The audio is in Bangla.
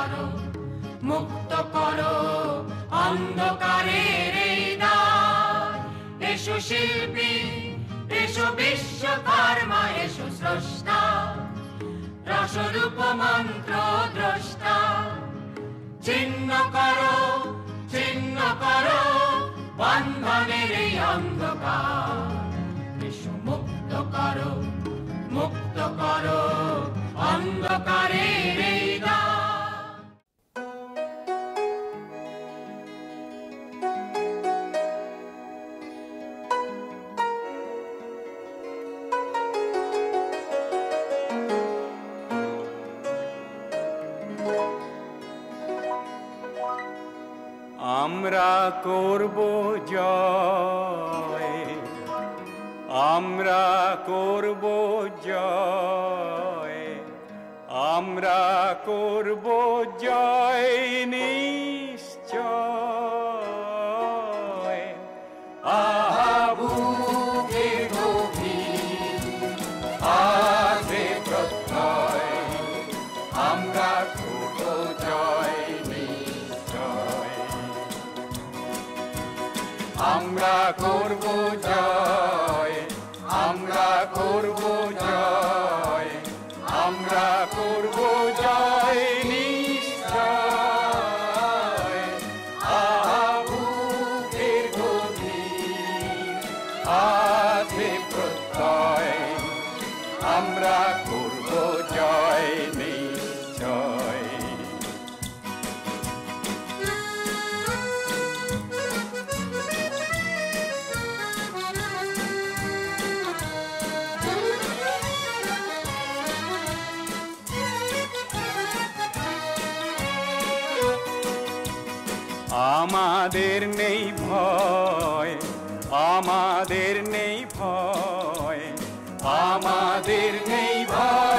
করো, মুক্ত করো অন্ধকারের এই দ্বার। এসো শিল্পী, এসো বিশ্বকর্মা, এসো স্রষ্টা, রসরূপ মন্ত্র দ্রষ্টা। ছিন্ন করো, ছিন্ন করো বন্ধনের এই অন্ধকার। এসো মুক্ত করো, মুক্ত করো অন্ধকারের এই দ্বার। আমরা করব জয়, আমরা করব জয়, আমরা করব জয় নিশ্চয়। আহা বুকে গভীর আছে প্রত্যয়, আমরা করব জয় নিশ্চয়। আমরা করব জয়, আমরা করব জয়, আমরা করব জয় নিশ্চয়। আহা বুকের গভীর আছে প্রত্যয়, আমরা করব জয় নিশ্চয়। আমাদের নেই ভয়, আমাদের নেই ভয়, আমাদের নেই ভয়।